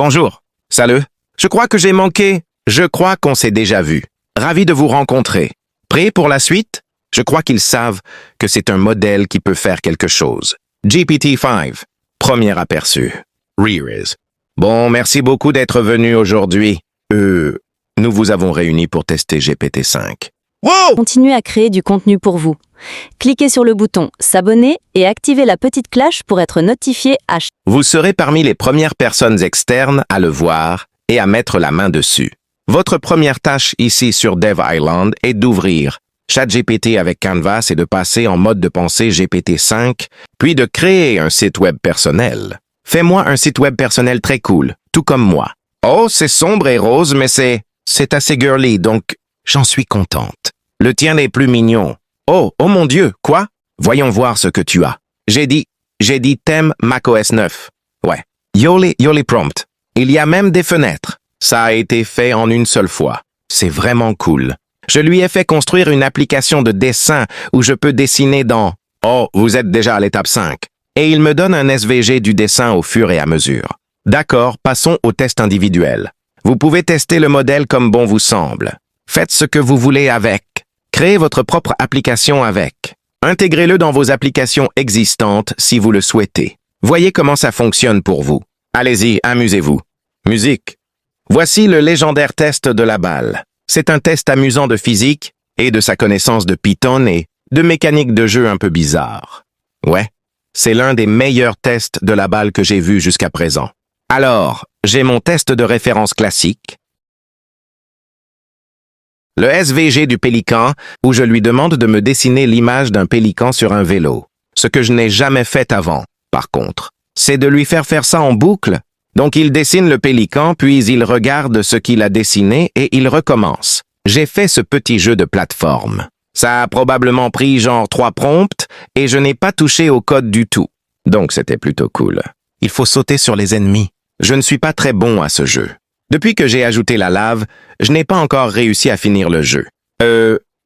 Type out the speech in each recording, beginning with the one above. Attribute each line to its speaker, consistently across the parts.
Speaker 1: Bonjour. Salut. Je crois que j'ai manqué. Je crois qu'on s'est déjà vu. Ravi de vous rencontrer. Prêt pour la suite? Je crois qu'ils savent que c'est un modèle qui peut faire quelque chose. GPT-5. Premier aperçu. Rears. Bon, merci beaucoup d'être venu aujourd'hui. Nous vous avons réunis pour tester GPT-5.
Speaker 2: Wow!
Speaker 3: Continuez à créer du contenu pour vous. Cliquez sur le bouton s'abonner et activez la petite cloche pour être notifié à chaque...
Speaker 1: Vous serez parmi les premières personnes externes à le voir et à mettre la main dessus. Votre première tâche ici sur Dev Island est d'ouvrir ChatGPT avec Canvas et de passer en mode de pensée GPT-5, puis de créer un site web personnel. Fais-moi un site web personnel très cool, tout comme moi. Oh, c'est sombre et rose, mais c'est assez girly, donc j'en suis contente. Le tien est plus mignon. Oh mon Dieu, quoi? Voyons voir ce que tu as. J'ai dit thème macOS 9. Ouais. Yoli prompt. Il y a même des fenêtres. Ça a été fait en une seule fois. C'est vraiment cool. Je lui ai fait construire une application de dessin où je peux dessiner dans... Oh, vous êtes déjà à l'étape 5. Et il me donne un SVG du dessin au fur et à mesure. D'accord, passons au test individuel. Vous pouvez tester le modèle comme bon vous semble. Faites ce que vous voulez avec. Créez votre propre application avec. Intégrez-le dans vos applications existantes si vous le souhaitez. Voyez comment ça fonctionne pour vous. Allez-y, amusez-vous. Musique. Voici le légendaire test de la balle. C'est un test amusant de physique et de sa connaissance de Python et de mécanique de jeu un peu bizarre. Ouais, c'est l'un des meilleurs tests de la balle que j'ai vu jusqu'à présent. Alors, j'ai mon test de référence classique, le SVG du pélican, où je lui demande de me dessiner l'image d'un pélican sur un vélo. Ce que je n'ai jamais fait avant, par contre, c'est de lui faire ça en boucle. Donc il dessine le pélican, puis il regarde ce qu'il a dessiné et il recommence. J'ai fait ce petit jeu de plateforme. Ça a probablement pris genre 3 prompts et je n'ai pas touché au code du tout. Donc c'était plutôt cool. Il faut sauter sur les ennemis. Je ne suis pas très bon à ce jeu. Depuis que j'ai ajouté la lave, je n'ai pas encore réussi à finir le jeu.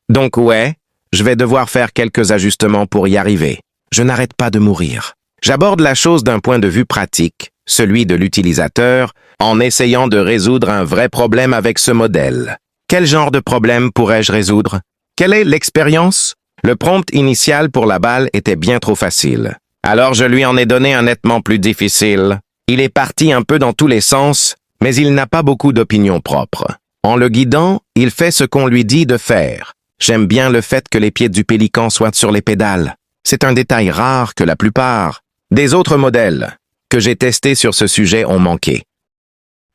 Speaker 1: Donc ouais, je vais devoir faire quelques ajustements pour y arriver. Je n'arrête pas de mourir. J'aborde la chose d'un point de vue pratique, celui de l'utilisateur, en essayant de résoudre un vrai problème avec ce modèle. Quel genre de problème pourrais-je résoudre? Quelle est l'expérience? Le prompt initial pour la balle était bien trop facile. Alors je lui en ai donné un nettement plus difficile. Il est parti un peu dans tous les sens, mais il n'a pas beaucoup d'opinion propre. En le guidant, il fait ce qu'on lui dit de faire. J'aime bien le fait que les pieds du pélican soient sur les pédales. C'est un détail rare que la plupart des autres modèles que j'ai testés sur ce sujet ont manqué.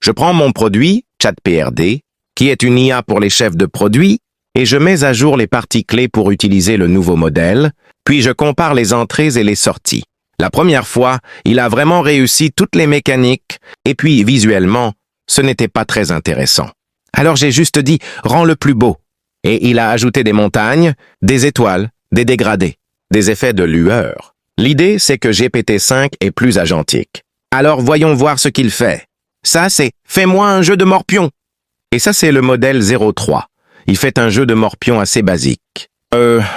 Speaker 1: Je prends mon produit, ChatPRD, qui est une IA pour les chefs de produits, et je mets à jour les parties clés pour utiliser le nouveau modèle, puis je compare les entrées et les sorties. La première fois, il a vraiment réussi toutes les mécaniques, et puis visuellement, ce n'était pas très intéressant. Alors j'ai juste dit « rends-le plus beau ». Et il a ajouté des montagnes, des étoiles, des dégradés, des effets de lueur. L'idée, c'est que GPT-5 est plus agentique. Alors voyons voir ce qu'il fait. Ça, c'est « fais-moi un jeu de morpion ». Et ça, c'est le modèle 03. Il fait un jeu de morpion assez basique.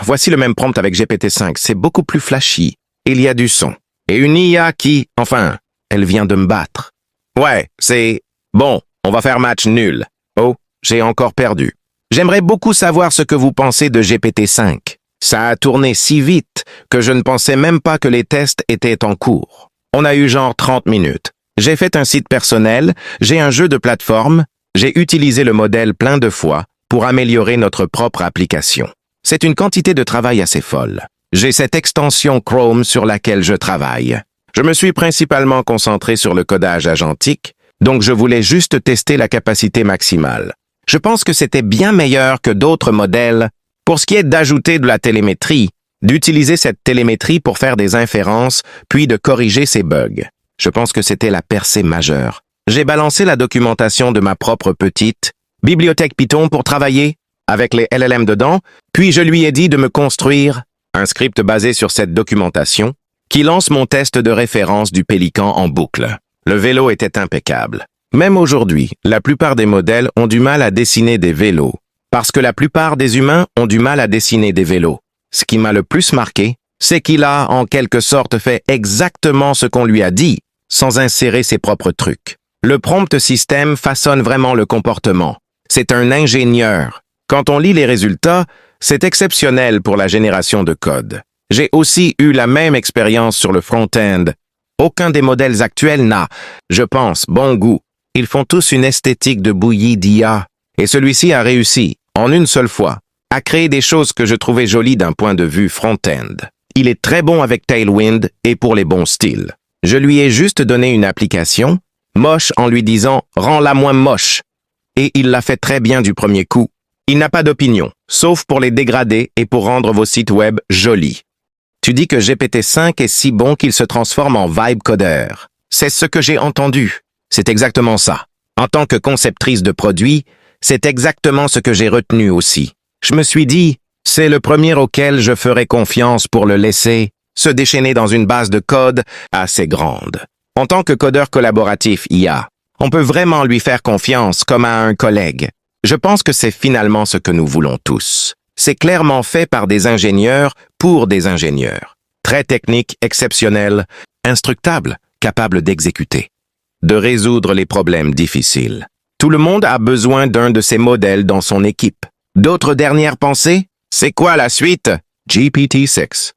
Speaker 1: Voici le même prompt avec GPT-5. C'est beaucoup plus flashy. Il y a du son. Et une IA qui, enfin, elle vient de me battre. Ouais, c'est... Bon, on va faire match nul. Oh, j'ai encore perdu. J'aimerais beaucoup savoir ce que vous pensez de GPT-5. Ça a tourné si vite que je ne pensais même pas que les tests étaient en cours. On a eu genre 30 minutes. J'ai fait un site personnel, j'ai un jeu de plateforme, j'ai utilisé le modèle plein de fois pour améliorer notre propre application. C'est une quantité de travail assez folle. J'ai cette extension Chrome sur laquelle je travaille. Je me suis principalement concentré sur le codage agentique, donc je voulais juste tester la capacité maximale. Je pense que c'était bien meilleur que d'autres modèles pour ce qui est d'ajouter de la télémétrie, d'utiliser cette télémétrie pour faire des inférences, puis de corriger ses bugs. Je pense que c'était la percée majeure. J'ai balancé la documentation de ma propre petite bibliothèque Python pour travailler avec les LLM dedans, puis je lui ai dit de me construire un script basé sur cette documentation qui lance mon test de référence du pélican en boucle. Le vélo était impeccable. Même aujourd'hui, la plupart des modèles ont du mal à dessiner des vélos, parce que la plupart des humains ont du mal à dessiner des vélos. Ce qui m'a le plus marqué, c'est qu'il a en quelque sorte fait exactement ce qu'on lui a dit, sans insérer ses propres trucs. Le prompt système façonne vraiment le comportement. C'est un ingénieur. Quand on lit les résultats, c'est exceptionnel pour la génération de code. J'ai aussi eu la même expérience sur le front-end. Aucun des modèles actuels n'a, je pense, bon goût. Ils font tous une esthétique de bouillie d'IA. Et celui-ci a réussi, en une seule fois, à créer des choses que je trouvais jolies d'un point de vue front-end. Il est très bon avec Tailwind et pour les bons styles. Je lui ai juste donné une application, moche en lui disant « rends-la moins moche ». Et il l'a fait très bien du premier coup. Il n'a pas d'opinion, sauf pour les dégrader et pour rendre vos sites web jolis. Tu dis que GPT-5 est si bon qu'il se transforme en vibe codeur. C'est ce que j'ai entendu. C'est exactement ça. En tant que conceptrice de produits, c'est exactement ce que j'ai retenu aussi. Je me suis dit, c'est le premier auquel je ferai confiance pour le laisser se déchaîner dans une base de code assez grande. En tant que codeur collaboratif IA, on peut vraiment lui faire confiance comme à un collègue. Je pense que c'est finalement ce que nous voulons tous. C'est clairement fait par des ingénieurs pour des ingénieurs. Très technique, exceptionnel, instructable, capable d'exécuter, de résoudre les problèmes difficiles. Tout le monde a besoin d'un de ces modèles dans son équipe. D'autres dernières pensées? C'est quoi la suite? GPT-6.